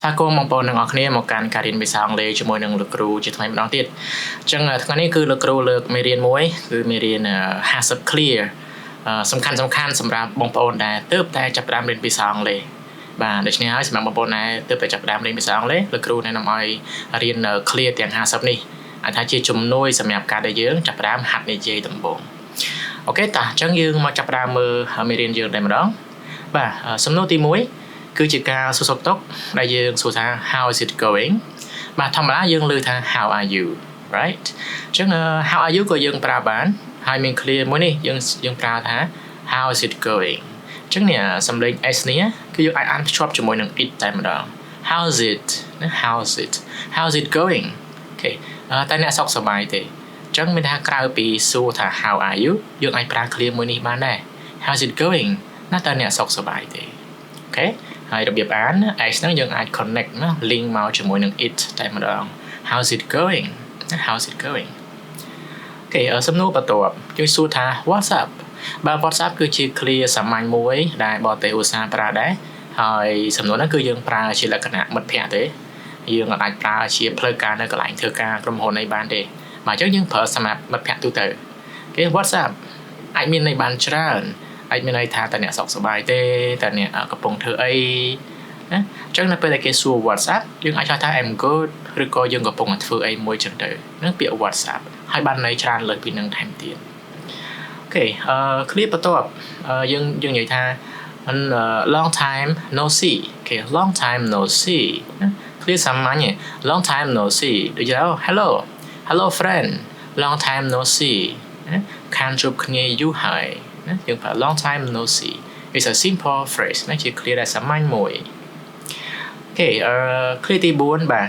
ថាគមបងប្អូនទាំងអស់គ្នាមកកាន់ការរៀនភាសាអង់គ្លេសជាមួយនឹងលោកគ្រូជាថ្មីម្ដងទៀតអញ្ចឹងថ្ងៃនេះគឺលោកគ្រូលើកមេរៀនមួយគឺមេរៀន50 clear សំខាន់សម្រាប់បងប្អូនដែលទើបតែចាប់ផ្ដើមរៀនភាសាអង់គ្លេសបាទដូច្នេះហើយសម្រាប់បងប្អូនដែលទើបតែចាប់ផ្ដើមរៀនភាសាអង់គ្លេសលោកគ្រូណែនាំឲ្យរៀន clear ទាំង50នេះអាចថាជាជំនួយសម្រាប់ការដែលយើងចាប់ផ្ដើមហាត់និយាយដំបូងអូខេតោះអញ្ចឹងយើងមកចាប់ផ្ដើមមើលមេរៀនយើងតែម្ដងបាទសំណួរទី1គឺជាការសួរសុខទុក្ខដែលយើងសួរថា how is it going បាទធម្មតាយើងលើថា how are you right អញ្ចឹង how are you ក៏យើងប្រើបានហើយមាន clear មួយនេះយើងប្រើថា how is it going អញ្ចឹងនេះសំឡេង s នេះគឺយើងអាចអានភ្ជាប់ជាមួយនឹង it តែម្ដង how is it how is it going អូខេតែអ្នកសុខសប្បាយទេអញ្ចឹងមានថាក្រៅពីសួរថា how are you យើងអាចប្រើ clear មួយនេះបានដែរ how is it going ណាតើអ្នកសុខសប្បាយទេអូខេហើយរបៀបអាន s ហ្នឹងយើងអាច connect ណា link មកជាមួយនឹង it តែម្ដង how's it going អូខេសំណួរបន្ទាប់ជួយសួរថា what's up បាទ what's up គឺជា clear សាមញ្ញមួយដែលបរទេសឧស្សាហ៍ប្រើដែរហើយសំណួរហ្នឹងគឺយើងប្រើជាលក្ខណៈមិត្តភក្តិទេយើងអាចប្រើជាផ្លូវការនៅកន្លែងធ្វើការក្រុមហ៊ុនអីបានទេបាទអញ្ចឹងយើងប្រើសម្រាប់មិត្តភក្តិទូទៅអូខេ what's up អាចមានន័យបានច្រើនអាចមានន័យថាតើអ្នកសុខសប្បាយទេតើអ្នកកំពុងធ្វើអីណាអញ្ចឹងនៅពេលដែលគេសួរ WhatsApp យើងអាចថា I'm good ឬក៏យើងកំពុងតែធ្វើអីមួយចឹងទៅហ្នឹងពាក្យ WhatsApp ហើយបានន័យច្រើនលើសពីនឹងថែមទៀតអូខេclear បន្ទាប់យើងនិយាយថា long time no see អូខេ long time no see ណា clear សាមញ្ញ long time no see ដូចជា hello friend long time no see ណាខានជួបគ្នាយូរហើយណាយើងប្រើ long time no see it's a simple phrase ណាជា clear ដែលសាមញ្ញមួយអូខេclear ទី4បាទ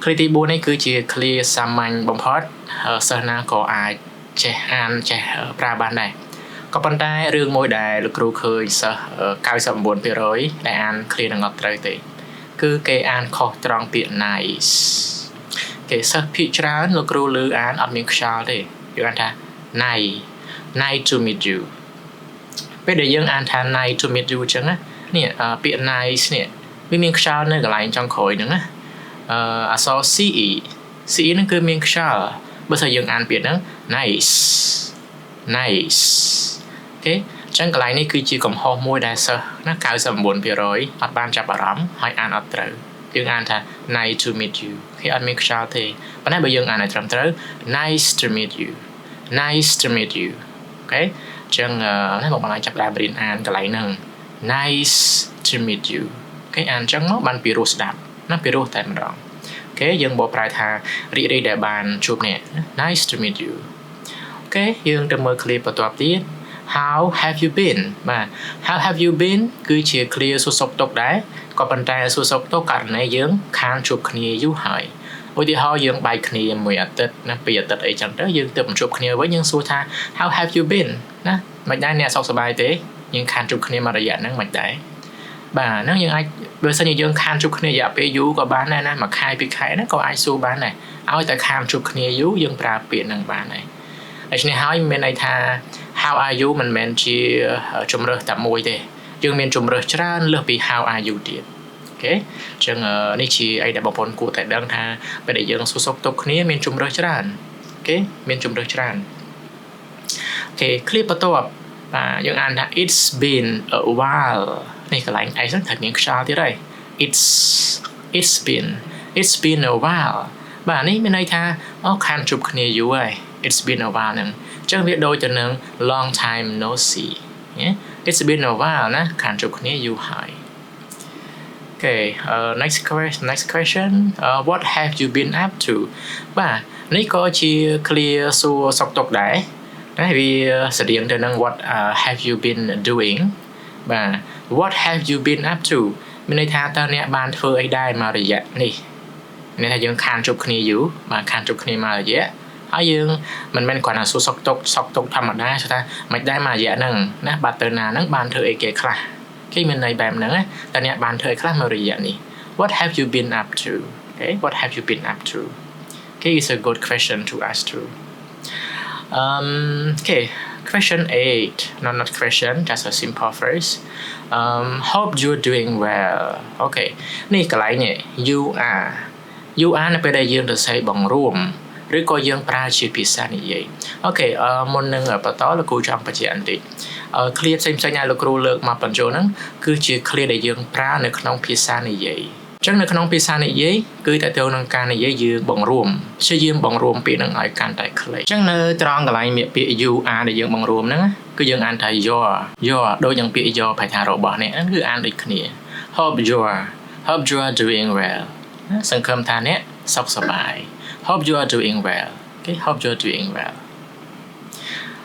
clear ទី4នេះគឺជា clear សាមញ្ញបំផុតសិស្សណាក៏អាចចេះអានចេះប្រើបានដែរក៏ប៉ុន្តែរឿងមួយដែលលោកគ្រូឃើញសិស្ស 99% ដែលអាន clear នឹងអត់ត្រូវទេគឺគេអានខុសត្រង់ពាក្យ nice គេសិស្សភាគច្រើនលោកគ្រូឮអានអត់មានខ្យល់ទេយើងអានថា nice to meet you ពេលដែលយើងអានថា nice to meet you អញ្ចឹងណានេះពាក្យ nice នេះវាមានខ្យល់នៅកន្លែងចុងក្រោយហ្នឹងណាអក្សរ ce ហ្នឹងគឺមានខ្យល់បើស្អីយើងអានពាក្យហ្នឹង nice អូខេអញ្ចឹងកន្លែងនេះគឺជាកំហុសមួយដែលសិស្សណា 99% អត់បានចាប់អារម្មណ៍ហើយអានអត់ត្រូវយើងអានថា nice to meet you គេអត់មានខ្យល់ទេប៉ុន្តែបើយើងអានឲ្យត្រឹមត្រូវ nice to meet you អូខេអញ្ចឹងណាបងប្អូនអាចចាប់ដើមរៀនអានកន្លែងហ្នឹង nice to meet you អូខេអានអញ្ចឹងមកបានពីរោះស្ដាប់ណាពីរោះតែម្ដងអូខេយើងបកប្រែថារីករាយដែលបានជួបអ្នក nice to meet you អូខេយើងទៅមើល clear បន្ទាប់ទៀត how have you been បាទ how have you been គឺជា clear សួរសុខទុក្ខដែរក៏ប៉ុន្តែសួរសុខទុក្ខករណីយើងខានជួបគ្នាយូរហើយឧទាហរណ៍យើងបែកគ្នាមួយអាទិត្យណាពីរអាទិត្យអីចឹងទៅយើងទើបជួបគ្នាវិញយើងសួរថា how have you been ណាមិនដែរអ្នកសុខសប្បាយទេយើងខានជួបគ្នាមួយរយៈហ្នឹងមិនដែរបាទហ្នឹងយើងអាចបើសិនជាយើងខានជួបគ្នារយៈពេលយូរក៏បានដែរណាមួយខែពីរខែហ្នឹងក៏អាចសួរបានដែរឲ្យតែខានជួបគ្នាយូរយើងប្រើពាក្យហ្នឹងបានដែរដូច្នេះហើយមានន័យថា how are you មិនមែនជាជំរើសតែមួយទេយើងមានជំរើសច្រើនលើសពី how are you ទៀតអូខេអញ្ចឹងនេះជាអីដែលបងប្អូនគួរតែដឹងថាពេលដែលយើងសួរសុខទុក្ខគ្នាមានជំរើសច្រើនអូខេមានជំរើសច្រើនអូខេ clear បន្ទាប់បាទយើងអានថា it's been a while នេះកន្លែង s ហ្នឹងត្រូវមានខ្យល់ទៀតហើយ it's been a while បាទនេះមានន័យថាខានជួបគ្នាយូរហើយ it's been a while ហ្នឹងអញ្ចឹងវាដូចទៅនឹង long time no see it's been a while ណាខានជួបគ្នាយូរហើយ Okay next question what have you been up to បាទនេះក៏ជា clear សួរសុខទុក្ខដែរតែវាស្រដៀងទៅនឹង what have you been doing បាទ what have you been up to មានន័យថាតើអ្នកបានធ្វើអីដែរមករយៈនេះមានន័យថាយើងខានជួបគ្នាយូរបាទខានជួបគ្នាមករយៈហើយយើងមិនមែនគ្រាន់តែសួរសុខទុក្ខធម្មតាថាមិនដែរមករយៈហ្នឹងណាបាត់ទៅណាហ្នឹងបានធ្វើអីគេខ្លះគេមានន័យបែបហ្នឹងតើអ្នកបានធ្វើអីខ្លះមករយៈនេះ what have you been up to okay what have you been up to okay is a good question to ask too okay question 8 not question just a simple phrase hope you're doing well okay នេះកន្លែងនេះ you are នៅពេលដែលយើងទៅសេបង្រួមឬក៏យើងប្រើជាភាសានិយាយអូខេមុននឹងបន្តលោកគ្រូចង់បញ្ជាក់បន្តិចclear ផ្សេងៗដែលលោកគ្រូលើកមកបញ្ចូលហ្នឹងគឺជា clear ដែលយើងប្រើនៅក្នុងភាសានិយាយអញ្ចឹងនៅក្នុងភាសានិយាយគឺតើទៅនឹងការនិយាយយើងបង្រួមព្យាយាមបង្រួមពាក្យហ្នឹងឲ្យកាន់តែខ្លីអញ្ចឹងនៅត្រង់កន្លែងពាក្យ you are ដែលយើងបង្រួមហ្នឹងគឺយើងអានថា your ដូចនឹងពាក្យ your ប្រែថារបស់អ្នកគឺអានដូចគ្នា hope you are doing well សង្ឃឹមថាអ្នកសុខសប្បាយ hope you are doing well okay hope you are doing well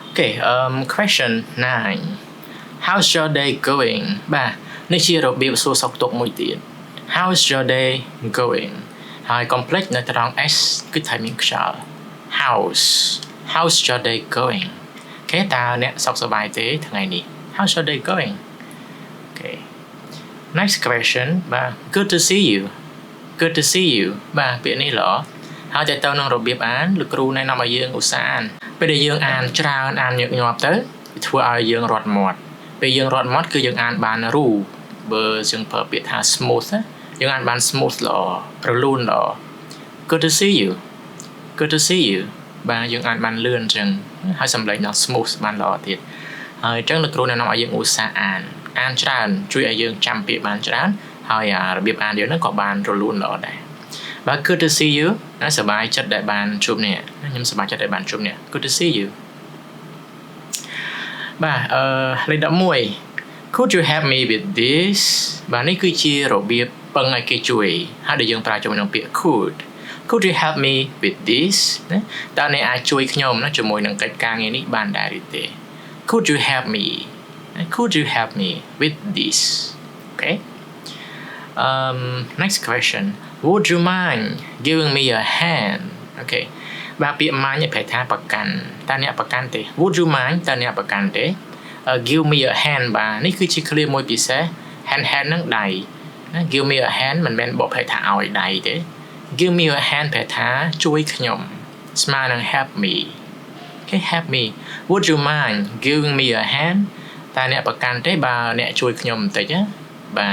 okay question 9 how's your day going បាទនេះជារបៀបសួរសុខទុក្ខមួយទៀត how's your day going ហើយ complex នៅត្រង់ s គឺថាមានខ្យល់ how's your day going គេតើអ្នកសុខសប្បាយទេថ្ងៃនេះ how's your day going okay next question បាទ good to see you បាទពាក្យនេះល្អហើយតែទៅនឹងរបៀបអានលោកគ្រូណែនាំឲ្យយើងឧស្សាហ៍អានពេលដែលយើងអានច្រើនអានញឹកញាប់ទៅធ្វើឲ្យយើងរត់មាត់ពេលយើងរត់មាត់គឺយើងអានបានរូបើយើងប្រើពាក្យថា smooth យើងអានបាន smooth ល្អរលូនល្អ good to see you បាទយើងអានបានលឿនអញ្ចឹងហើយសំឡេងដល់ smooth បានល្អទៀតហើយអញ្ចឹងលោកគ្រូណែនាំឲ្យយើងឧស្សាហ៍អានច្រើនជួយឲ្យយើងចាំពាក្យបានច្រើនហើយរបៀបអានយើងហ្នឹងក៏បានរលូនល្អដែរបាទ good to see you ណាសប្បាយចិត្តដែលបានជួបអ្នកខ្ញុំសប្បាយចិត្តដែលបានជួបអ្នក good to see you បាទលេខ11 could you help me with this បាទនេះគឺជារបៀបពឹងឲ្យគេជួយហើយដែលយើងប្រើជាមួយនឹងពាក្យ could you help me with this ណាតើអ្នកអាចជួយខ្ញុំណាជាមួយនឹងកិច្ចការងារនេះបានដែរឬទេ could you help me with this okay next question would you mind giving me a hand okay បាទពាក្យ mind ប្រែថាប្រកាន់តើអ្នកប្រកាន់ទេ would you mind តើអ្នកប្រកាន់ទេ give me a hand បាទនេះគឺជា clear មួយពិសេស hand ហ្នឹងដៃណា give me a hand មិនមែនបកប្រែថាឲ្យដៃទេ give me a hand ប្រែថាជួយខ្ញុំស្មើនឹង help me okay help me would you mind giving me a hand តើអ្នកប្រកាន់ទេបើអ្នកជួយខ្ញុំបន្តិចណាបា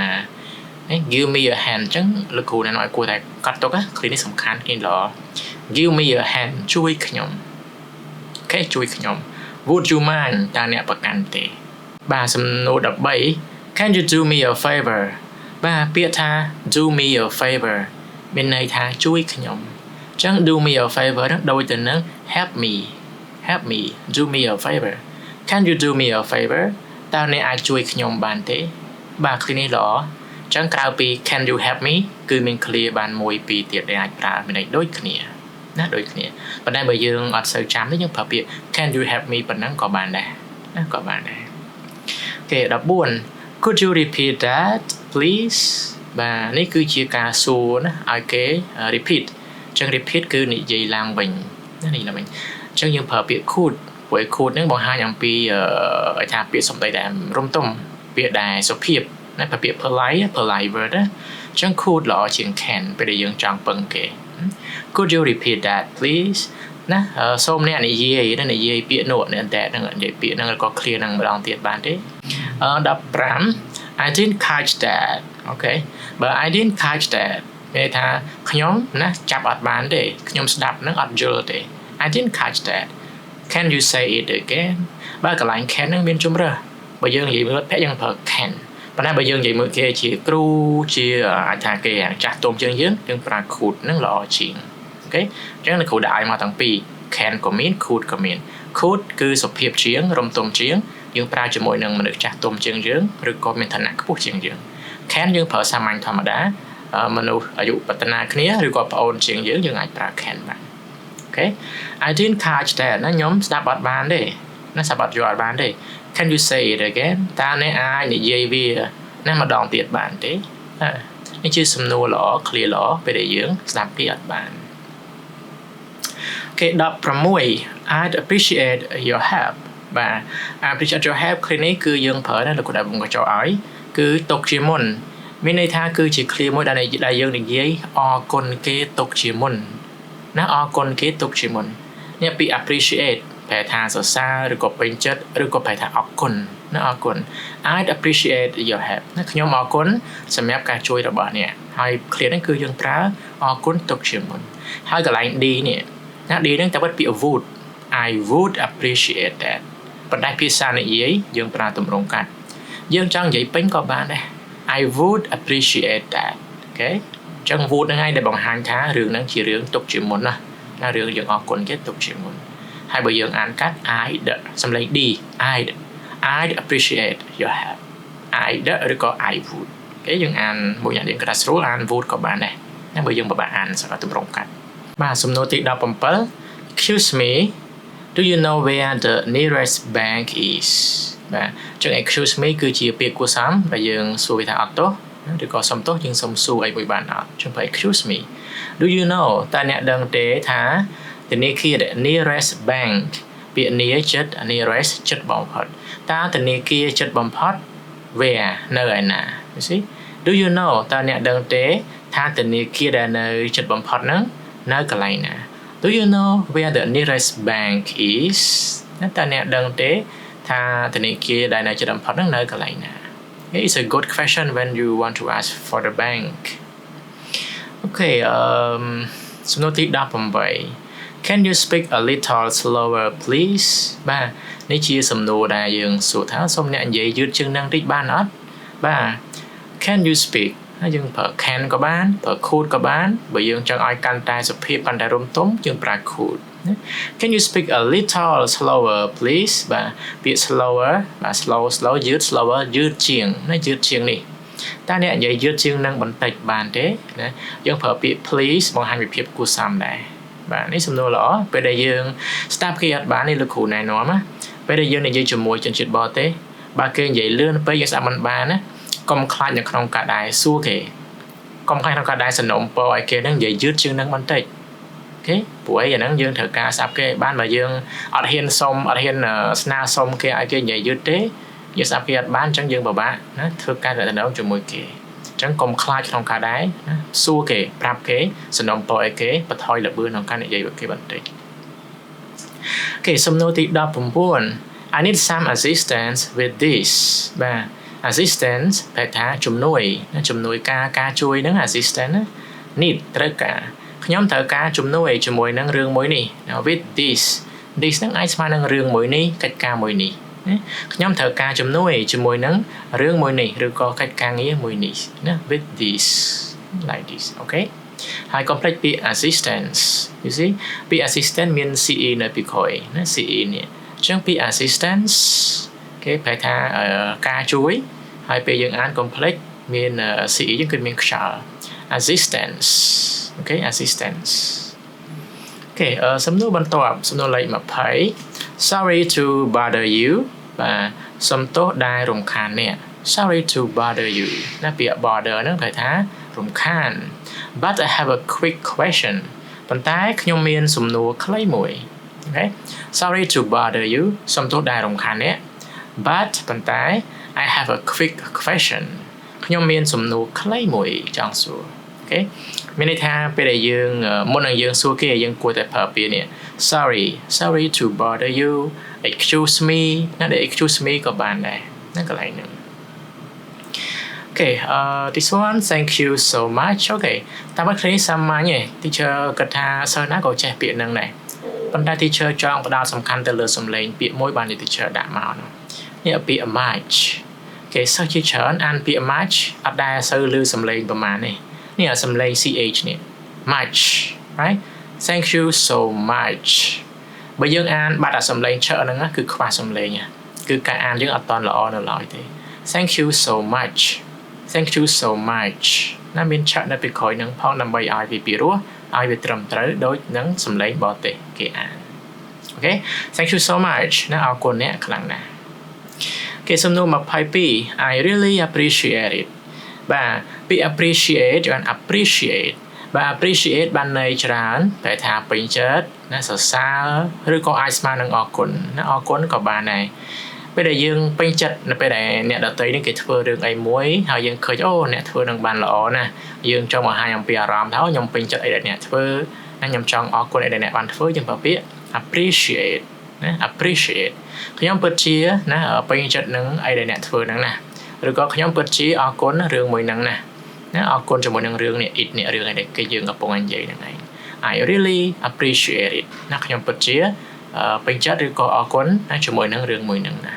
ទ give me a hand អញ្ចឹងលោកគ្រូណែនាំឲ្យគួរតែកត់ទុកណា clear នេះសំខាន់គេល្អ give me a hand ជួយខ្ញុំអូខេជួយខ្ញុំ would you mind តើអ្នកប្រកាន់ទេបាទសំណួរ13 can you do me a favor បាទពាក្យថា do me a favor មានន័យថាជួយខ្ញុំអញ្ចឹង do me a favor ហ្នឹងដូចទៅនឹង help me do me a favor can you do me a favor តើអ្នកអាចជួយខ្ញុំបានទេបាទ clear នេះល្អចឹងក្រៅពី can you help me គឺមាន clear បាន1 2ទៀតដែលអាចប្រើមានន័យដូចគ្នាណាដូចគ្នាប៉ុន្តែបើយើងអត់សូវចាំទេយើងប្រើពាក្យ can you help me ប៉ុណ្ណឹងក៏បានដែរណាក៏បានដែរអូខេ14 could you repeat that please បាទនេះគឺជាការសួរណាឲ្យគេ repeat ចឹង repeat គឺនិយាយឡើងវិញណានេះឡើងវិញចឹងយើងប្រើពាក្យ could ព្រោះ could ហ្នឹងបង្ហាញអំពីឲ្យថាពាក្យសម្ដីដែលរំទុំពាក្យដែលសុភាពណាពាក្យ polite word ណាចឹង could ល្អជាង can ពេលដែលយើងចង់ពឹងគេ could you repeat that please ណាសូមអ្នកនិយាយពាក្យនោះអ្នកតែនឹងនិយាយពាក្យហ្នឹងក៏ clear នឹងម្ដងទៀតបានទេ15 I didn't catch that okay បើ I didn't catch that គេថាខ្ញុំណាចាប់អត់បានទេខ្ញុំស្ដាប់នឹងអត់យល់ទេ I didn't catch that can you say it again បើកន្លែង can ហ្នឹងមានជំរើសបើយើងនិយាយមើលពាក្យយើងប្រើ can ប៉ុន្តែបើយើងនិយាយមើលគេជាគ្រូជាអាចថាគេចាស់ទុំជាងយើងប្រើ could ហ្នឹងល្អជាងអូខេអញ្ចឹងលោកគ្រូដាក់ឲ្យមកទាំងពីរ can ក៏មាន could ក៏មាន could គឺសុភាពជាងរំទុំជាងយើងប្រើជាមួយនឹងមនុស្សចាស់ទុំជាងយើងឬក៏មានឋានៈខ្ពស់ជាងយើង can យើងប្រើសាមញ្ញធម្មតាមនុស្សអាយុបតនាគ្នាឬក៏ប្អូនជាងយើងអាចប្រើ can បានអូខេ I didn't catch that ណាខ្ញុំស្ដាប់អត់បានទេណាស្ដាប់អត់យល់អត់បានទេ Can you say it again តើអ្នកអាចនិយាយវាណាម្ដងទៀតបានទេនេះជាសំណួរល្អ clear ល្អពេលដែលយើងស្ដាប់គេអត់បានអូខេ16 I'd appreciate your help បាទ I appreciate your help clear នេះគឺយើងប្រើណាលោកគ្រូដែលបង្កចូលឲ្យគឺទុកជាមុនមានន័យថាគឺជា clear មួយដែលយើងនិយាយអរគុណគេទុកជាមុនណាអរគុណគេទុកជាមុននេះពី appreciate ប្រែថាសរសើរឬក៏ពេញចិត្តឬក៏ប្រែថាអរគុណណាអរគុណ I'd appreciate your help ណាខ្ញុំអរគុណសម្រាប់ការជួយរបស់អ្នកហើយ clear ហ្នឹងគឺយើងប្រើអរគុណទុកជាមុនហើយកន្លែង D នេះណា D ហ្នឹងតែបិទពាក្យ would I would appreciate that ប៉ុន្តែភាសានិយាយយើងប្រើទម្រង់កាត់យើងចង់និយាយពេញក៏បានដែរ I would appreciate that អូខេអញ្ចឹង would ហ្នឹងឯងដែលបង្ហាញថារឿងហ្នឹងជារឿងទុកជាមុនណារឿងយើងអរគុណគេទុកជាមុនហើយបើយើងអានកាត់ I'd សំឡេង D I'd appreciate your help I'd ឬក៏ I would គេយើងអានមួយយ៉ាងយើងក្រាស់ស្រួលអាន would ក៏បានដែរណាបើយើងពិបាកអានសម្រាប់ទម្រង់កាត់បាទសំណួរទី17 Excuse me do you know where the nearest bank is បាទចឹង excuse me គឺជាពាក្យគួរសមដែលយើងសួរវាថាអត់ទោសឬក៏សុំទោសយើងសុំសួរអីមួយបានអត់ចឹងបើ excuse me do you know តើអ្នកដឹងទេថាធនាគារ nearest bank ពាក្យ near ចិត្ត nearest ចិត្តបំផុតតើធនាគារចិត្តបំផុត where នៅឯណា you see do you know តើអ្នកដឹងទេថាធនាគារដែលនៅចិត្តបំផុតហ្នឹងនៅកន្លែងណា do you know where the nearest bank is តើអ្នកដឹងទេថាធនាគារដែលនៅចិត្តបំផុតហ្នឹងនៅកន្លែងណា It's a good question when you want to ask for the bank Okay សំណួរទី18 Can you speak a little slower please បាទនេះជាសំណួរដែលយើងសួរថាសូមអ្នកនិយាយយឺតជាងនឹងតិចបានអត់បាទ Can you speak ហើយយើងប្រើ can ក៏បានប្រើ could ក៏បានបើយើងចង់ឲ្យកាន់តែសុភាពកាន់តែរំទុំយើងប្រើ could Can you speak a little slower please បាទពាក្យ slower បាទ slow យឺត slower យឺតជាងណាយឺតជាងនេះតើអ្នកនិយាយយឺតជាងនឹងបន្តិចបានទេណាយើងប្រើពាក្យ please បង្ហាញពីភាពគួរសមដែរបាទនេះសំណួរល្អពេលដែលយើងស្ដាប់គេអត់បាននេះលោកគ្រូណែនាំណាពេលដែលយើងនិយាយជាមួយជនជាតិបរទេសបើគេនិយាយលឿនពេកយើងស្ដាប់មិនបានណាកុំខ្លាចនៅក្នុងការដែរសួរគេកុំខ្លាចក្នុងការដែរសំណូមពរឲ្យគេនឹងនិយាយយឺតជាងនឹងបន្តិចអូខេព្រោះអីអាហ្នឹងយើងត្រូវការស្ដាប់គេបានបើយើងអត់ហ៊ានសុំអត់ហ៊ានស្នើសុំគេឲ្យគេនិយាយយឺតទេយើងស្ដាប់គេអត់បានអញ្ចឹងយើងពិបាកណាធ្វើការតំណែងជាមួយគេអញ្ចឹងកុំខ្លាចក្នុងការដែរណាសួរគេប្រាប់គេសំណូមពរឲ្យគេបន្ថយល្បឿនក្នុងការនិយាយរបស់គេបន្តិចអូខេសំណួរទី19 I need some assistance with this បាទ assistance ប្រែថាជំនួយការជួយហ្នឹង assistance ណា need ត្រូវការខ្ញុំត្រូវការជំនួយជាមួយនឹងរឿងមួយនេះ with this ហ្នឹងអាចស្មើនឹងរឿងមួយនេះកិច្ចការមួយនេះខ្ញុំត្រូវការជំនួយជាមួយនឹងរឿងមួយនេះឬក៏កិច្ចការងារមួយនេះណា with this like this អូខេហើយកុំភ្លេចពាក្យ assistance you see ពាក្យ assistant មាន ce នៅពីក្រោយណា ce នេះអញ្ចឹងពាក្យ assistance គេប្រែថាការជួយហើយពេលយើងអានកុំភ្លេចមាន ce យើងគឺមានខ្យល់ assistance អូខេ assistance អូខេសំណួរបន្ទាប់សំណួរលេខ20 Sorry to bother you បាទសុំទោសដែលរំខានអ្នក Sorry to bother you ណាពាក្យ bother ហ្នឹងប្រែថារំខាន But I have a quick question ប៉ុន្តែខ្ញុំមានសំណួរខ្លីមួយអូខេ Sorry to bother you សុំទោសដែលរំខានអ្នក But ប៉ុន្តែ I have a quick question ខ្ញុំមានសំណួរខ្លីមួយចង់សួរអូខេមានន័យថាពេលដែលយើងមុននឹងយើងសួរគេយើងគួរតែប្រើពាក្យនេះ sorry to bother you excuse me ណាដែល excuse me ក៏បានដែរណាកន្លែងហ្នឹងអូខេthis one thank you so much អូខេតាមបែបនេះសាមញ្ញទេ teacher គាត់ថាសិស្សណាក៏ចេះពាក្យហ្នឹងដែរប៉ុន្តែ teacher ចង់ផ្ដោតសំខាន់ទៅលើសំឡេងពាក្យមួយបាន teacher ដាក់មកនោះនេះពាក្យ much គេសិស្សជាច្រើនអានពាក្យ much អត់ដែលសូវឮសំឡេងប្រហែលនេះនេះសំឡេង ch នេះ much right thank you so much បើយើងអានបាត់អាសំឡេងឆើហ្នឹងគឺខ្វះសំឡេងគឺការអានយើងអត់តន់ល្អនៅឡើយទេ thank you so much thank you so much ណាមានឆើនៅពីក្រោយហ្នឹងផងដើម្បីឲ្យវាពីរោះឲ្យវាត្រឹមត្រូវដូចនឹងសំឡេងបរទេសគេអានអូខេ thank you so much ណាអរគុណអ្នកខ្លាំងណាស់គេសំណួរ22 I really appreciate it បាទពី appreciate យើង appreciate បាទ appreciate បានន័យច្រើនតែថាពេញចិត្តណាសរសើរឬក៏អាចស្មើនឹងអរគុណណាអរគុណក៏បានដែរពេលដែលយើងពេញចិត្តនៅពេលដែលអ្នកដទៃនេះគេធ្វើរឿងអីមួយហើយយើងឃើញអូអ្នកធ្វើនឹងបានល្អណាស់យើងចង់បង្ហាញអំពីអារម្មណ៍ថាខ្ញុំពេញចិត្តអីដែលអ្នកធ្វើណាខ្ញុំចង់អរគុណអីដែលអ្នកបានធ្វើយើងប្រើពាក្យ appreciate ណា appreciate ខ្ញុំពិតជាណាពេញចិត្តនឹងអីដែលអ្នកធ្វើហ្នឹងណាឬក៏ខ្ញុំពិតជាអរគុណរឿងមួយហ្នឹងណាអរគុណជាមួយនឹងរឿងនេះ it នេះរឿងអីដែលគេយើងកំពុងនិយាយហ្នឹងឯង I really appreciate it ណាខ្ញុំពិតជាពេញចិត្តឬក៏អរគុណណាជាមួយនឹងរឿងមួយហ្នឹងណា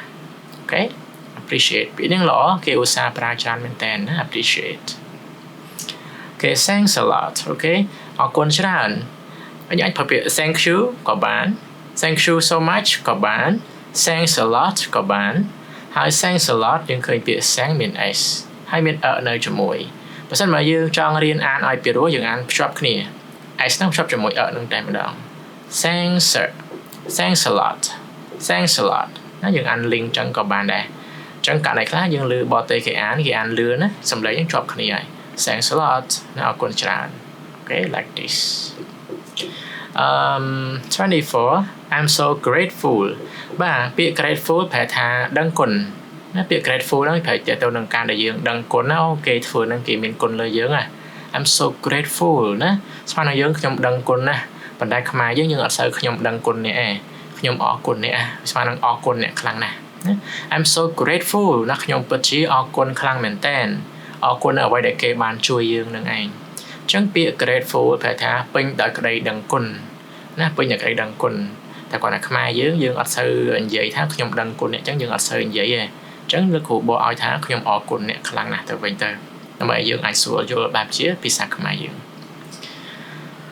អូខេ appreciate ពាក្យនេះល្អគេឧស្សាហ៍ប្រើច្រើនមែនតើណា appreciate អូខេ thanks a lot អូខេអរគុណច្រើនអាចប្រើពាក្យ thank you ក៏បាន thank you so much ក៏បាន thanks a lot ក៏បានហើយ thanks a lot យើងឃើញពាក្យ thank មាន s ហើយមាននៅជាមួយបើសិនមកយើងចង់រៀនអានឲ្យពីរោះយើងអានភ្ជាប់គ្នា s ហ្នឹងភ្ជាប់ជាមួយនឹងតែម្ដង thanks a lot thanks a lot ណាយើងអាន link ចឹងក៏បានដែរចឹងករណីខ្លះយើងលឺបរទេសគេអានលឿនណាសំឡេងយើងជាប់គ្នាហើយ thanks a lot ណាអរគុណច្រើន okay like this 24 I'm so grateful បាទពាក្យ grateful ប្រែថាដឹងគុណណាពាក្យ grateful ហ្នឹងប្រែទៅនឹងការដែលយើងដឹងគុណណាអូគេធ្វើហ្នឹងគេមានគុណលើយើងណា I'm so grateful ណាស្មើនឹងយើងខ្ញុំដឹងគុណណាប៉ុន្តែខ្មែរយើងអត់សូវខ្ញុំដឹងគុណនេះឯងខ្ញុំអរគុណនេះស្មើនឹងអរគុណអ្នកខ្លាំងណាស់ I'm so grateful ណាខ្ញុំពិតជាអរគុណខ្លាំងមែនតើអរគុណអ្វីដែលគេបានជួយយើងនឹងឯងអញ្ចឹងពាក្យ grateful ប្រែថាពេញដោយក្តីដឹងគុណណាពេញដោយក្តីដឹងគុណតែគាត់ថាខ្មែរយើងអត់សូវនិយាយថាខ្ញុំដឹងគុណអ្នកអញ្ចឹងយើងអត់សូវនិយាយទេអញ្ចឹងលោកគ្រូបកឲ្យថាខ្ញុំអរគុណអ្នកខ្លាំងណាស់ទៅវិញទៅដើម្បីយើងអាចស្រួលយល់បែបជាភាសាខ្មែរយើង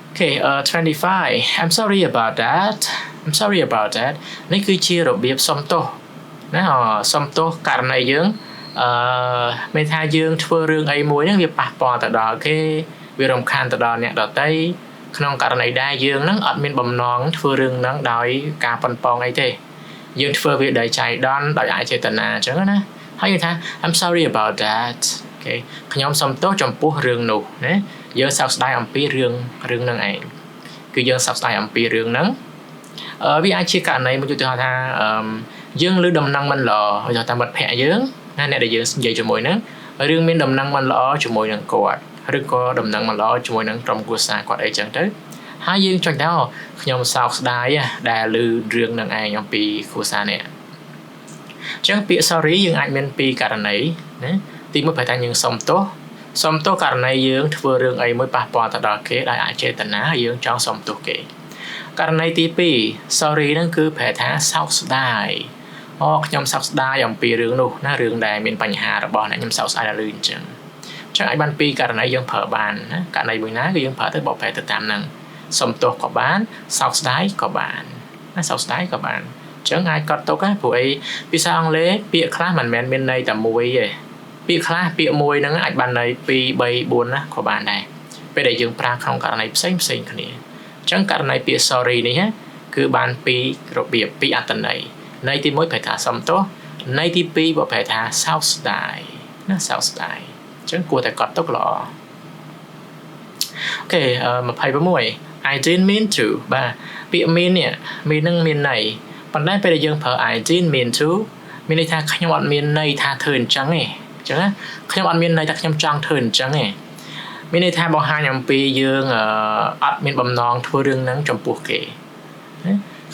Okay 25 I'm sorry about that នេះគឺជារបៀបសុំទោសណាសុំទោសករណីយើងមានថាយើងធ្វើរឿងអីមួយហ្នឹងវាប៉ះពាល់ទៅដល់គេវារំខានទៅដល់អ្នកដទៃក្នុងករណីដែលយើងហ្នឹងអត់មានបំណងធ្វើរឿងហ្នឹងដោយការប៉ុនប៉ងអីទេយើងធ្វើវាដោយចៃដន្យដោយអចេតនាអញ្ចឹងណាហើយគេថា I'm sorry about that អូខេខ្ញុំសុំទោសចំពោះរឿងនោះណាយើងសោកស្ដាយអំពីរឿងហ្នឹងឯងគឺយើងសោកស្ដាយអំពីរឿងហ្នឹងវាអាចជាករណីមួយឧទាហរណ៍ថាយើងលើដំណឹងមិនល្អឧទាហរណ៍តាមមិត្តភក្តិយើងណាអ្នកដែលយើងនិយាយជាមួយហ្នឹងរឿងមានដំណឹងមិនល្អជាមួយនឹងគាត់ឬក៏ដំណឹងមិនល្អជាមួយនឹងក្រុមគ្រួសារគាត់អីចឹងទៅហើយយើងចង់ថាខ្ញុំសោកស្ដាយដែលឮរឿងនឹងឯងអំពីគ្រួសារនេះអញ្ចឹងពាក្យ sorry យើងអាចមានពីរករណីណាទីមួយប្រហែលថាយើងសុំទោសករណីយើងធ្វើរឿងអីមួយប៉ះពាល់ទៅដល់គេដោយអចេតនាយើងចង់សុំទោសគេករណីទី2 sorry ហ្នឹងគឺប្រែថាសោកស្ដាយខ្ញុំសោកស្ដាយអំពីរឿងនោះណារឿងដែលមានបញ្ហារបស់អ្នកខ្ញុំសោកស្ដាយដល់ឮអញ្ចឹងអាចបានពីរករណីយើងប្រើបានណាករណីមួយណាគឺយើងប្រើទៅបកប្រែទៅតាមហ្នឹងសុំទោសក៏បានសោកស្ដាយក៏បានណាសោកស្ដាយក៏បានអញ្ចឹងអាចកត់ទុកណាព្រោះអីភាសាអង់គ្លេសពាក្យខ្លះមិនមែនមានន័យតែមួយទេពាក្យខ្លះពាក្យមួយហ្នឹងអាចបានន័យ2 3 4ណាក៏បានដែរពេលដែលយើងប្រើក្នុងករណីផ្សេងគ្នាអញ្ចឹងករណីពាក្យ sorry នេះគឺបានពីររបៀបពីអត្ថន័យន័យទី1ប្រែថាសុំទោសន័យទី2ប្រែថាសោកស្ដាយណាសោកស្ដាយអញ្ចឹងគួរតែកត់ទុកល្អអូខេ26 I didn't mean to បាទពាក្យ mean នេះ mean នឹងមានន័យប៉ុន្តែពេលដែលយើងប្រើ I didn't mean to មានន័យថាខ្ញុំអត់មានន័យថាធ្វើអញ្ចឹងទេអញ្ចឹងណាខ្ញុំអត់មានន័យថាខ្ញុំចង់ធ្វើអញ្ចឹងទេមានន័យថាបង្ហាញអំពីយើងអត់មានបំណងធ្វើរឿងហ្នឹងចំពោះគេ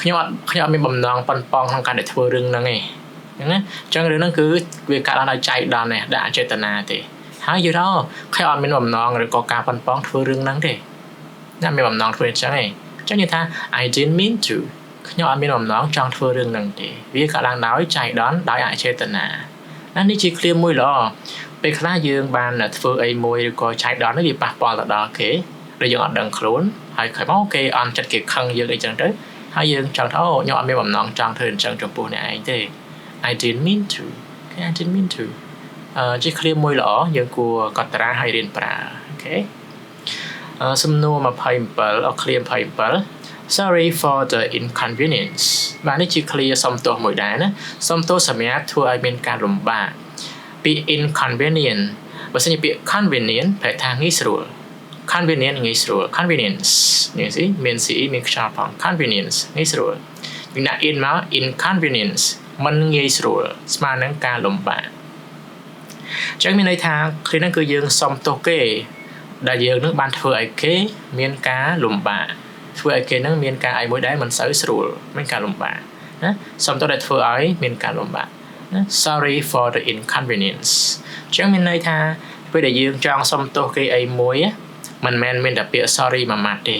ខ្ញុំអត់មានបំណងប៉ុនប៉ងក្នុងការដែលធ្វើរឿងហ្នឹងទេអញ្ចឹងណាអញ្ចឹងរឿងហ្នឹងគឺវាកើតឡើងដោយចៃដន្យដែរដាក់អចេតនាទេហើយយល់ខ្ញុំអត់មានបំណងឬក៏ការប៉ុនប៉ងធ្វើរឿងហ្នឹងទេណាមានបំណងធ្វើអញ្ចឹងទេអញ្ចឹងនិយាយថា I didn't mean to ខ្ញុំអត់មានបំណងចង់ធ្វើរឿងហ្នឹងទេវាកើតឡើងដោយចៃដន្យដោយអចេតនាណានេះជាឃ្លាមួយល្អពេលខ្លះយើងបានធ្វើអីមួយឬក៏ចៃដន្យនេះវាប៉ះពាល់ទៅដល់គេដែលយើងអត់ដឹងខ្លួនហើយខំមកគេអន់ចិត្តគេខឹងយើងអីចឹងទៅហើយយើងចង់ថាខ្ញុំអត់មានបំណងចង់ធ្វើអញ្ចឹងចំពោះអ្នកឯងទេ I didn't mean to គេ I didn't mean to ជាឃ្លាមួយល្អយើងគួរកត់ត្រាឲ្យរៀនប្រើអូខេសំណួរ27ឃ្លា27 Sorry for the inconvenience បាទនេះជាឃ្លាសុំទោសមួយដែរណាសុំទោសសម្រាប់ធ្វើឲ្យមានការលំបាកពាក្យ inconvenient បើសិនជាពាក្យ convenient ប្រែថាងាយស្រួល convenient ងាយស្រួល convenience នេះស៊ីមាន CE មានខ្យល់ផង convenience ងាយស្រួលយើងដាក់ in មក inconvenience មិនងាយស្រួលស្មើនឹងការលំបាកចឹងមានន័យថាឃ្លាហ្នឹងគឺយើងសុំទោសគេដែលយើងនឹងបានធ្វើឲ្យគេមានការលំបាកធ្វើឲ្យគេនឹងមានការអីមួយដែលមិនសូវស្រួលមានការលំបាក ណាសុំទោសដែលធ្វើឲ្យមានការលំបាកណា sorry for the inconvenience ចឹងមានន័យថាពេលដែលយើងចង់សុំទោសគេអីមួយមិនមែនមានតែពាក្យ sorry មួយម៉ាត់ទេ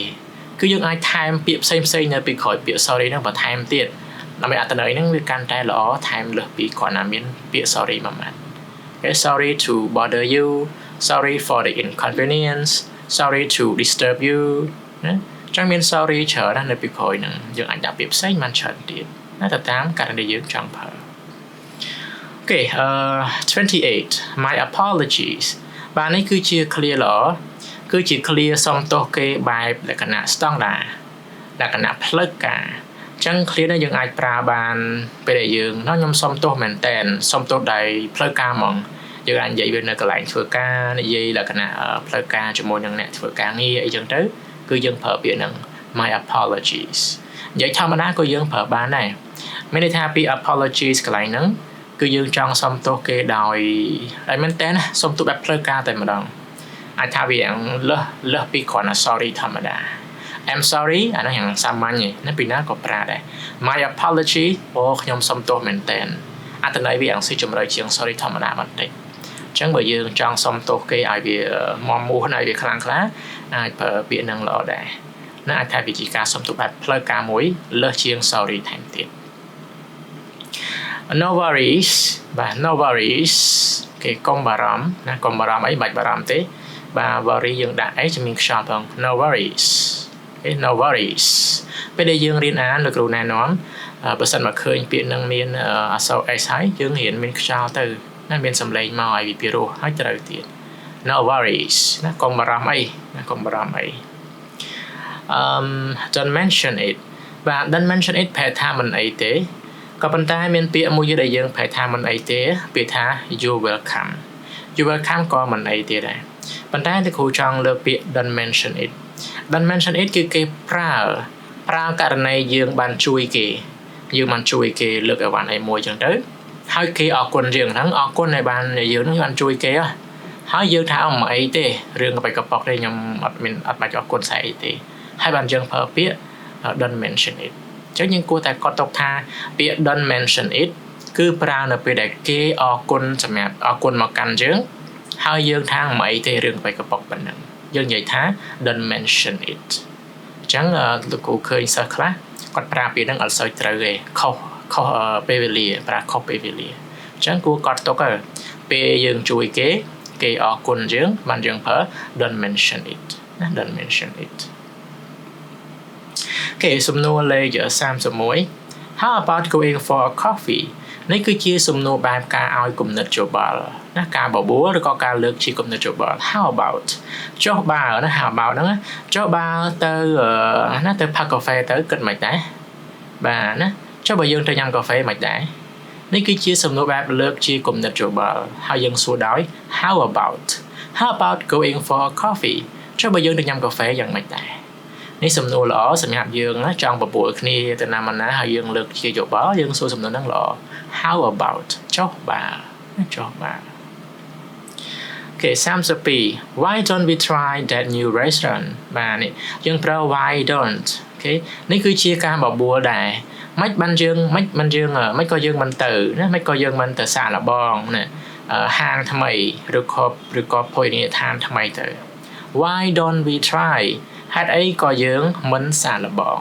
គឺយើងអាចថែមពាក្យផ្សេងនៅពីក្រោយពាក្យ sorry ហ្នឹងបន្ថែមទៀតដើម្បីអត្ថន័យហ្នឹងវាកាន់តែល្អថែមលើសពីគ្រាន់តែមានពាក្យ sorry មួយម៉ាត់ Okay, sorry to bother you sorry for the inconvenience sorry to disturb you ណាចឹងមាន sorry ច្រើនណាស់នៅពីក្រោយហ្នឹងយើងអាចដាក់ពាក្យផ្សេងបានច្រើនទៀតណាទៅតាមករណីយើងចង់ប្រើ Okay 28 my apologies បាទនេះគឺជា clear ល្អគឺជា clear សុំទោសគេបែបលក្ខណៈស្តង់ដារលក្ខណៈផ្លូវការចឹង clear នេះយើងអាចប្រើបានពេលដែលយើងខ្ញុំសុំទោសមែនតែនសុំទោសដោយផ្លូវការហ្មងយើងអាចនិយាយវានៅកន្លែងធ្វើការនិយាយលក្ខណៈផ្លូវការជាមួយនឹងអ្នកធ្វើការងារអីចឹងទៅគឺយើងប្រើពាក្យហ្នឹង my apologies និយាយធម្មតាក៏យើងប្រើបានដែរមានន័យថាពី apologies កន្លែងហ្នឹងគឺយើងចង់សុំទោសគេដោយមែនតើណាសុំទោសបែបផ្លូវការតែម្ដងអាចថាវាលើសពីគ្រាន់តែ sorry ធម្មតា I'm sorry អានោះយ៉ាងសាមញ្ញណាពីណាក៏ប្រើដែរ My apology ខ្ញុំសុំទោសមែនតើអត្ថន័យវាយ៉ាងស៊ីជម្រៅជាង sorry ធម្មតាបន្តិចអញ្ចឹងបើយើងចង់សុំទោសគេឲ្យវាមមមួនឲ្យវាខ្លាំងខ្លាអាចប្រើពាក្យហ្នឹងល្អដែរណាអាចថាវាជាការសុំទោសបែបផ្លូវការមួយលើសជាង sorry ថែមទៀត No worries បាទ No worries គេកុំបារម្ភណាកុំបារម្ភអីបាច់បារម្ភទេបាទ worry យើងដាក់អីជំនាញខ្យល់ផង No worries Okay, no worries ពេលដែលយើងរៀនអានលោកគ្រូណែនាំបើសិនមកឃើញពាក្យនឹងមានអក្សរ S ហើយយើងរៀនមានខ្យល់ទៅណាមានសំឡេងមកឲ្យវាពីរោះហើយត្រូវទៀត No worries ណាកុំបារម្ភអីណាកុំបារម្ភអីdon't mention it បាទ don't mention it ប្រែថាមិនអីទេក៏ប៉ុន្តែមានពាក្យមួយទៀតដែលយើងប្រែថាមិនអីទេពាក្យថា you welcome ក៏មិនអីទៀតដែរប៉ុន្តែលោកគ្រូចង់លើកពាក្យ don't mention it Don't mention it គឺគេប្រើករណីយើងបានជួយគេលើកអីវ៉ាន់អីមួយចឹងទៅហើយគេអរគុណយើងហ្នឹងអរគុណដែលបានយើងហ្នឹងបានជួយគេហើយយើងថាមិនអីទេរឿងកបិកប៉ុកទេខ្ញុំអត់បាច់អរគុណស្អីទេហើយបានយើងប្រើពាក្យ don't mention it ចឹងយើងគួរតែកត់ទុកថាពាក្យ don't mention it គឺប្រើនៅពេលដែលគេអរគុណសម្រាប់អរគុណមកកាន់យើងហើយយើងថាមិនអីទេរឿងកបិកប៉ុកប៉ុណ្ណឹងយើងនិយាយថា don't mention it អញ្ចឹងលោកគ្រូឃើញសិស្សខ្លះគាត់ប្រើពាក្យហ្នឹងអត់សូវត្រូវទេខុសពេលវេលាប្រើខុសពេលវេលាអញ្ចឹងគួរកត់ទុកពេលយើងជួយគេអរគុណយើងបានយើងប្រើ don't mention it ណា don't mention it អូខេសំណួរលេខ31 How about going for a coffee នេះគឺជាសំណួរបែបការឲ្យគំនិតយោបល់ណាការបបួលឬក៏ការលើកជាគំនិតយោបល់ How about ចុះបើណា How about ហ្នឹងចុះបើទៅណាទៅផឹកកាហ្វេទៅគិតមិនដែរបាទណាចុះបើយើងទៅញ៉ាំកាហ្វេមិនដែរនេះគឺជាសំណួរបែបលើកជាគំនិតយោបល់ហើយយើងសួរដោយ How about going for a coffee ចុះបើយើងទៅញ៉ាំកាហ្វេយ៉ាងម៉េចដែរនេះសំណួរល្អសម្រាប់យើងណាចង់បបួលគ្នាទៅណាមកណាហើយយើងលើកជាយោបល់យើងសួរសំណួរហ្នឹងល្អ How about ចុះបើOkay 32 Why don't we try that new restaurant បាទនេះយើងប្រើ why don't Okay នេះគឺជាការបបួលដែរមិនក៏យើងមិនទៅណាមិនក៏យើងមិនទៅសាកល្បងណាហាងថ្មីឬក៏ភោជនីយដ្ឋានថ្មីទៅ Why don't we try ហេតុអីក៏យើងមិនសាកល្បង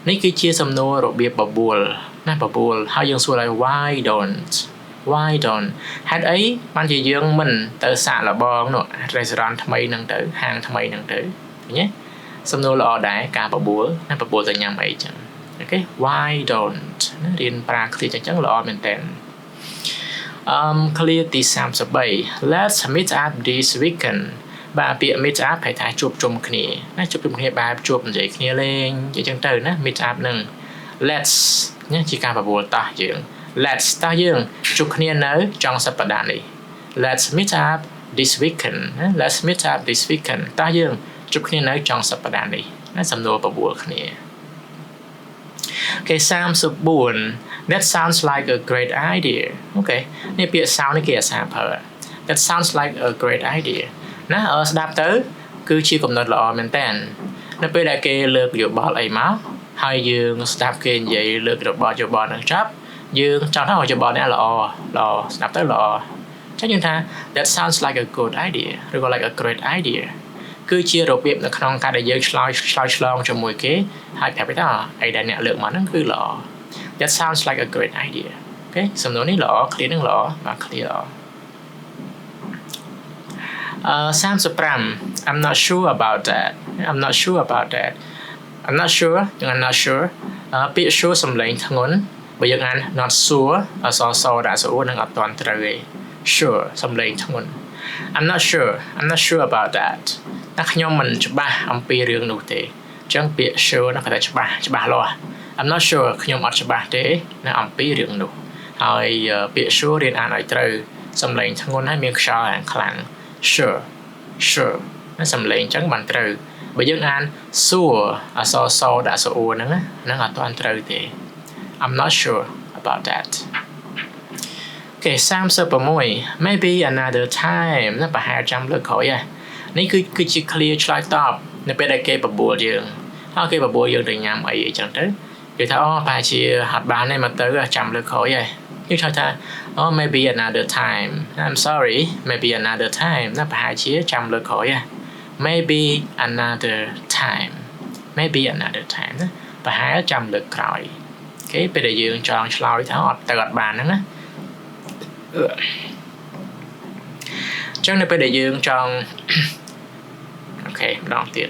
នេះគឺជាសំណួររបៀបបបួលណាបបួលហើយយើងសួរឲ្យ why don't ហេតុអីបានជាយើងមិនទៅសាកល្បងនោះ restaurant ថ្មីហ្នឹងទៅហាងថ្មីហ្នឹងទៅឃើញទេសំណួរល្អដែរការបបួលណាបបួលទៅញ៉ាំអីចឹងអូខេ why don't ណារៀនប្រើឃ្លាចឹងល្អមែនតើclear ទី33 let's meet up this weekend បាទពាក្យ meet up ហៅថាជួបជុំគ្នាណាជួបជុំគ្នាបែបជួបនិយាយគ្នាលេងនិយាយចឹងទៅណា meet up ហ្នឹង let's ណាជាការបបួលតោះយើង let's តោះយើងជួបគ្នានៅចុងសប្តាហ៍នេះ let's meet up this weekend ណា let's meet up this weekend តោះយើងជួបគ្នានៅចុងសប្តាហ៍នេះណាសំណួរបបួលគ្នា Okay 34 That sounds like a great idea Okay នេះពាក្យ sound នេះគេអាសាប្រើ That sounds like a great idea ណាស្ដាប់ទៅគឺជាកំណត់ល្អមែនតើនៅពេលដែលគេលើកយោបល់អីមក ហើយយើងស្ដាប់គេនិយាយលើករបស់យោបល់នឹងចប់យើងចង់ថាយោបល់នេះល្អស្ដាប់ទៅល្អចឹងយើងថា that sounds like a good idea ឬក៏ like a great idea គឺជារបៀបនៅក្នុងការដែលយើងឆ្លើយឆ្លងជាមួយគេហើយប្រាប់ថាអីដែលអ្នកលើកមកហ្នឹងគឺល្អ that sounds like a great idea អូខេសំណួរនេះល្អ clear នឹងល្អបាទ clear ល្អ35 I'm not sure about that I'm not sure about that I'm not sure ខ្ញុំ I'm not sure ពាក្យ sure សំឡេងធ្ងន់បើយើងអាន not sure អក្សរសដាក់ស្អួរនឹងអត់ទាន់ត្រូវទេ sure សំឡេងធ្ងន់ I'm not sure about that តែខ្ញុំមិនច្បាស់អំពីរឿងនោះទេអញ្ចឹងពាក្យ sure នោះគាត់ថាច្បាស់លាស់ I'm not sure ខ្ញុំអត់ច្បាស់ទេនៅអំពីរឿងនោះហើយពាក្យ sure រៀនអានឲ្យត្រូវសំឡេងធ្ងន់ហើយមានខ្យល់អានខ្លាំង sure ណាសំឡេងអញ្ចឹងបានត្រូវបើយើងអាន sure អក្សរសដាក់ស្អួរហ្នឹងអត់ទាន់ត្រូវទេ I'm not sure about that Okay 36 maybe another time ណាប្រហែលចាំលើកក្រោយនេះគឺជា clear ឆ្លើយតបនៅពេលដែលគេបបួលយើងហើយគេបបួលយើងទៅញ៉ាំអីអញ្ចឹងទៅគេថាអូប្រហែលជាអត់បានទេមកទៅចាំលើកក្រោយយើងឆ្លើយថា oh maybe another time I'm sorry maybe another time ណាប្រហែលជាចាំលើកក្រោយmaybe another time ណាប្រហែលចាំលើកក្រោយគេពេលដែលយើងចង់ឆ្លើយថាអត់ទៅអត់បានហ្នឹងណាចឹងនៅពេលដែលយើងចង់អូខេម្ដងទៀត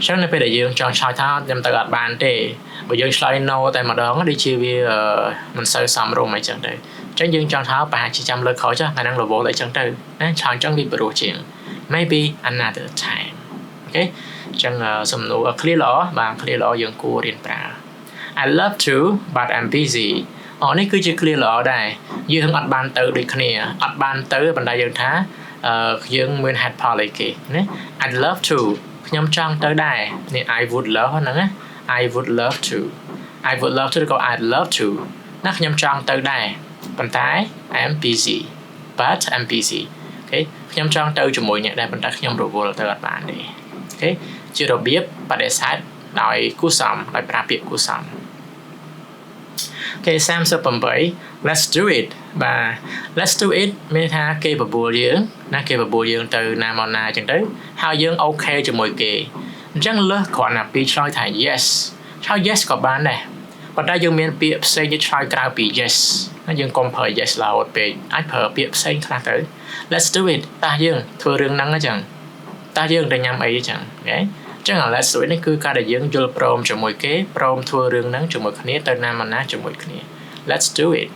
ចឹងនៅពេលដែលយើងចង់ឆ្លើយថាខ្ញុំទៅអត់បានទេបើយើងឆ្លើយ no តែម្ដងដូចជាវាមិនសូវសមរម្យអីចឹងទៅចឹងយើងចង់ថាប្រហែលជាចាំលើកក្រោយចុះថ្ងៃហ្នឹងរវល់អីចឹងទៅណាឆ្លើយចឹងវាព្រោះជាង maybe another time អូខេចឹងសំណួរ clear ល្អបាទ clear ល្អយើងគួររៀនប្រើ I love to but I'm busy នេះគឺជា clear ល្អដែរយើងអត់បានទៅដូចគ្នាអត់បានទៅបណ្ដាយើងថាយើងមាន headផលអីគេណា I'd love to ខ្ញុំចង់ទៅដែរនេះ I would love ហ្នឹងណា I would love to ឬក៏ I'd love to ណាខ្ញុំចង់ទៅដែរប៉ុន្តែ I'm busy but I'm busy អូខេខ្ញុំចង់ទៅជាមួយអ្នកដែរប៉ុន្តែខ្ញុំរវល់ទៅអត់បានទេអូខេជារបៀបបដិសេធដោយគូសំដោយប្រើពាក្យគូសំOkay 38 let's do it បាទ let's do it មានថាគេបបួលយើងណាគេបបួលយើងទៅណាមកណាអញ្ចឹងទៅហើយយើងអូខេជាមួយគេអញ្ចឹងលើសគ្រាន់តែពីឆ្លើយថា yes ឆ្លើយ yes ក៏បានដែរប៉ុន្តែយើងមានពាក្យផ្សេងទៀតឆ្លើយក្រៅពី yes ណាយើងកុំប្រើ yes រហូតពេកអាចប្រើពាក្យផ្សេងខ្លះទៅ let's do it តើយើងធ្វើរឿងហ្នឹងអញ្ចឹងតើយើងទៅញ៉ាំអីអញ្ចឹងអូខេចឹង let's do it នេះគឺការដែលយើងយល់ព្រមជាមួយគេព្រមធ្វើរឿងហ្នឹងជាមួយគ្នាទៅណាមកណាជាមួយគ្នា let's do it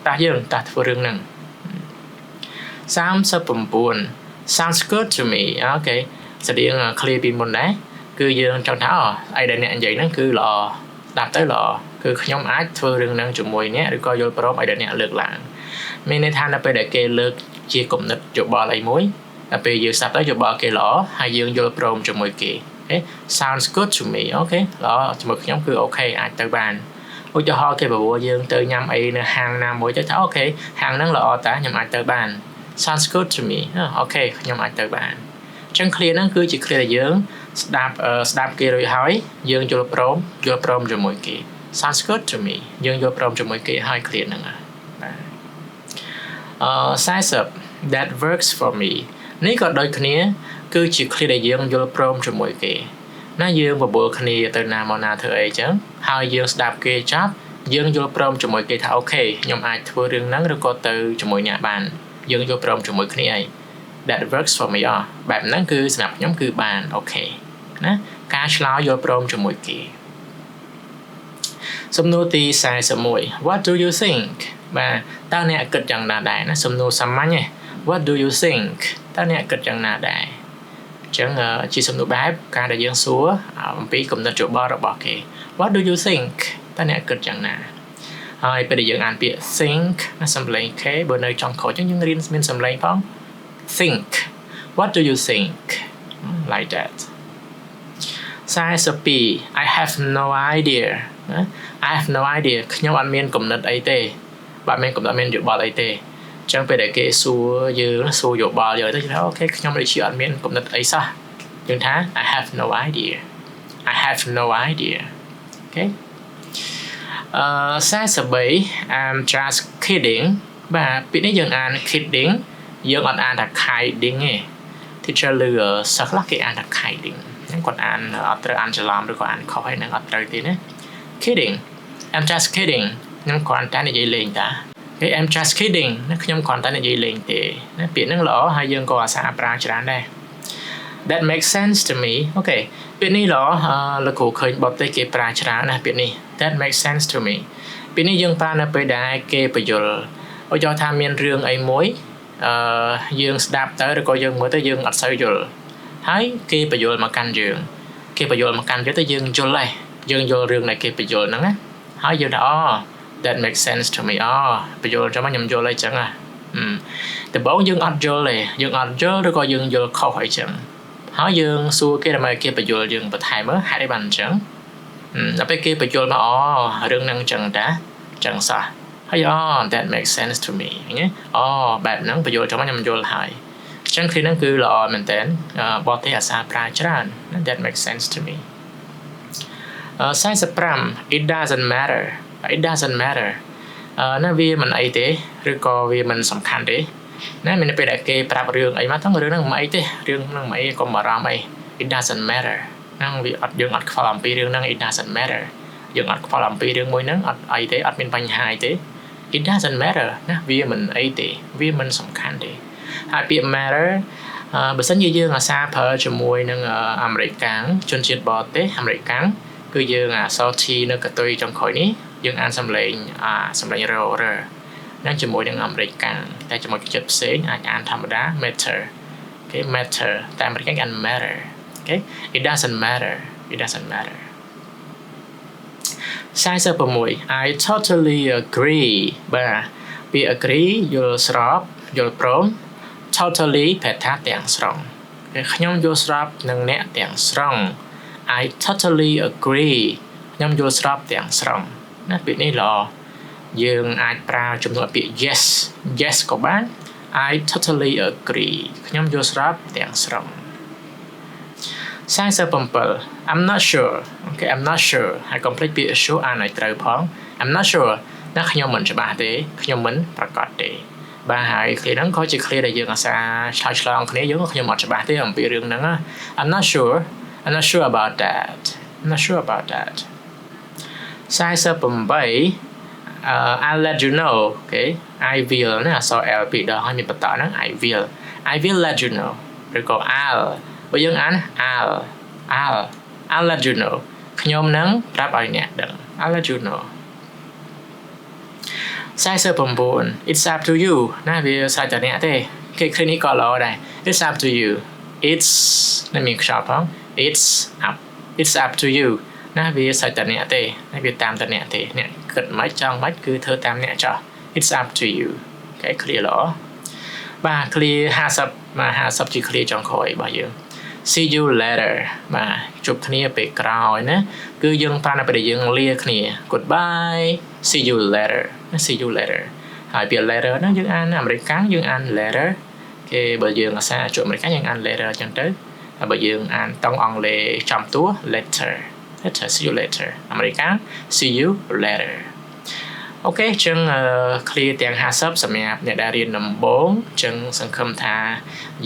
តើយើងតើធ្វើរឿងហ្នឹង39 sounds good to me អូខេស្តៀង clear ពីមុនដែរគឺយើងចង់ថាអីដែលអ្នកនិយាយហ្នឹងគឺល្អស្ដាប់ទៅល្អគឺខ្ញុំអាចធ្វើរឿងហ្នឹងជាមួយអ្នកឬក៏យល់ព្រមអីដែលអ្នកលើកឡើងមានន័យថានៅពេលដែលគេលើកជាគំនិតយោបល់អីមួយដល់ពេលយើងស្ដាប់ទៅយោបល់គេល្អហើយយើងយល់ព្រមជាមួយគេអូខេ sounds good to me អូខេល្អជាមួយខ្ញុំគឺអូខេអាចទៅបានឧទាហរណ៍គេបបួលយើងទៅញ៉ាំអីនៅហាងណាមួយទៅថាអូខេហាងហ្នឹងល្អតាខ្ញុំអាចទៅបាន sounds good to me អូខេខ្ញុំអាចទៅបានអញ្ចឹង clear ហ្នឹងគឺជា clear ដែលយើងស្ដាប់គេរួចហើយយើងយល់ព្រមជាមួយគេ sounds good to me យើងយល់ព្រមជាមួយគេហើយ clear ហ្នឹងបាទ40 that works for me នេះក៏ដូចគ្នាគឺជា clear ដែលយើងយល់ព្រមជាមួយគេណាយើងបបួលគ្នាទៅណាមកណាធ្វើអីចឹងហើយយើងស្ដាប់គេចប់យើងយល់ព្រមជាមួយគេថាអូខេខ្ញុំអាចធ្វើរឿងហ្នឹងឬក៏ទៅជាមួយអ្នកបានយើងយល់ព្រមជាមួយគ្នាហើយ that works for me បែបហ្នឹងគឺសម្រាប់ខ្ញុំគឺបានអូខេណាការឆ្លើយយល់ព្រមជាមួយគេសំណួរទី41 what do you think បាទតើអ្នកគិតយ៉ាងណាដែរណាសំណួរសាមញ្ញ what do you think តើអ្នកគិតយ៉ាងណាដែរអញ្ចឹងជាសំណួរបែបការដែលយើងសួរអំពីគំនិតយោបល់របស់គេ what do you think តើអ្នកគិតយ៉ាងណាហើយពេលដែលយើងអានពាក្យ think ណាសំឡេង k បើនៅចុងក្រោយយើងរៀនមានសំឡេងផង think what do you think like that 42 I have no idea I have no idea ខ្ញុំអត់មានគំនិតអីទេបាទមានគំនិតមានយោបល់អីទេអញ្ចឹងពេលដែលគេសួរយើងសួរយោបល់យើងទៅថាអូខេខ្ញុំដូចជាអត់មានគំនិតអីសោះ យើងថា I have no idea I have no idea okay 43 I'm just kidding បាទពាក្យនេះយើងអាន kidding យើងអត់អានថា kidding ទេ teacher លឺសិស្សខ្លះគេអានថា kidding ហ្នឹងគាត់អានអត់ត្រូវអានច្រឡំឬក៏អានខុសហើយនឹងអត់ត្រូវទេណា kidding I'm just kidding ខ្ញុំគ្រាន់តែនិយាយលេងតា okay I'm just kidding ណាខ្ញុំគ្រាន់តែនិយាយលេងទេណាពាក្យហ្នឹងល្អហើយយើងក៏អាសាប្រើច្រើនដែរ That makes sense to me អូខេពាក្យនេះល្អលោកគ្រូឃើញបទទេគេប្រើច្រើនណាពាក្យនេះ That makes sense to me ពាក្យនេះយើងប្រើនៅពេលដែលគេបញ្យល់ឧទាហរណ៍ថាមានរឿងអីមួយយើងស្ដាប់ទៅឬក៏យើងមើលទៅយើងអត់សូវយល់ហើយគេបញ្យល់មកកាន់យើងគេបញ្យល់មកកាន់យើងទៅយើងយល់ដែរយើងយល់រឿងដែលគេបញ្យល់ហ្នឹងណាហើយយើងថា that makes sense to me បញ្យល់ចាំខ្ញុំយល់អីចឹងណាដំបូងយើងអត់យល់ទេយើងអត់យល់ឬក៏យើងយល់ខុសអីចឹងហើយយើងសួរគេដើម្បីគេបញ្យល់យើងបន្ថែមមើលហេតុអីបានអញ្ចឹងដល់ពេលគេបញ្យល់មករឿងហ្នឹងអញ្ចឹងតាអញ្ចឹងសោះហើយ that makes sense to me ណាបែបហ្នឹងបញ្យល់ចាំខ្ញុំយល់ហើយអញ្ចឹងគឺហ្នឹងគឺល្អមែនតើបទទេអាសាប្រើច្រើន that makes sense to me 45 it doesn't matter ណាវាមិនអីទេឬក៏វាមិនសំខាន់ទេណាមានពេលដែលគេប្រាប់រឿងអីមកហ្នឹងរឿងហ្នឹងមិនអីទេរឿងហ្នឹងមិនអីកុំបារម្ភអី it doesn't matter ហ្នឹងវាអត់យើងអត់ខ្វល់អំពីរឿងហ្នឹង it doesn't matter យើងអត់ខ្វល់អំពីរឿងមួយហ្នឹងអត់អីទេអត់មានបញ្ហាអីទេ it doesn't matter ណាវាមិនអីទេវាមិនសំខាន់ទេហើយពាក្យ matter បើសិនជាយើងអាសាប្រើជាមួយនឹងអាមេរិកកាំងជនជាតិបរទេសអាមេរិកកាំងគឺយើងអក្សរ T នៅកតុយចុងក្រោយនេះយើងអានសំឡេងរហ្នឹងជាមួយនឹងអាមេរិកកាំងតែជាមួយចិត្តផ្សេងអាចអានធម្មតា matter okay matter តែអាមេរិកកាំងអាន matter okay it doesn't matter 46 I totally agree បាទពាក្យ agree យល់ស្របយល់ព្រម totally ប្រែថាទាំងស្រុងខ្ញុំយល់ស្របនឹងអ្នកទាំងស្រុង I totally agree ខ្ញុំយល់ស្របទាំងស្រុងណាពាក្យនេះល្អយើងអាចប្រើជំនួសពាក្យ yes ក៏បាន I totally agree ខ្ញុំយល់ស្របទាំងស្រុង47 I'm not sure okay I'm not sure ហើយកុំភ្លេចពាក្យ sure អានឲ្យត្រូវផង I'm not sure ណាខ្ញុំមិនច្បាស់ទេខ្ញុំមិនប្រកាសទេបាទហើយគ្នាហ្នឹងក៏ជា clear ដែលយើងអាសាឆ្លើយឆ្លងគ្នាយើងខ្ញុំអត់ច្បាស់ទេអំពីរឿងហ្នឹង I'm not sure about that 48 I'll let you know okay I will ណាអក្សរ L ពីរដងហើយមានបន្តហ្នឹង I will let you know ឬក៏ I'll បើយើងអាន I'll let you know ខ្ញុំនឹងប្រាប់ឲ្យអ្នកដឹង I'll let you know 49 It's up to you ណាវាស្រេចតែអ្នកទេគេឃើញនេះក៏ល្អដែរ It's up to you It's នេះមានខ្យល់ផង It's up to you ណាវាស្រេចតែអ្នកទេវាតាមតែអ្នកទេអ្នកគិតមិនចង់មិនគឺធ្វើតាមអ្នកចោះ It's up to you អូខេ clear ល្អបាទ clear 50ជា clear ចុងក្រោយរបស់យើង See you later បាទជួបគ្នាពេលក្រោយណាគឺយើងប្រើនៅពេលដែលយើងលាគ្នា Goodbye See you later ហើយពាក្យ later ហ្នឹងយើងអានអាមេរិកកាំងយើងអាន later គេបើយើងអាសាជួបអាមេរិកកាំងយើងអាន later អញ្ចឹងទៅហើយបើយើងអានតង់អង់គ្លេសចំតួ later see you later អាមេរិកកាំង see you later អូខេអញ្ចឹង clear ទាំង50សម្រាប់អ្នកដែលរៀនដំបូងអញ្ចឹងសង្ឃឹមថា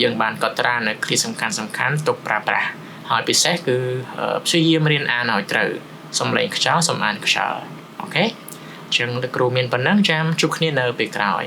យើងបានកត់ត្រានៅ clear សំខាន់ទុកប្រើប្រាស់ហើយពិសេសគឺព្យាយាមរៀនអានឲ្យត្រូវសំឡេងខ្យល់សំអានខ្យល់អូខេអញ្ចឹងលោកគ្រូមានប៉ុណ្ណឹងចាំជួបគ្នានៅពេលក្រោយ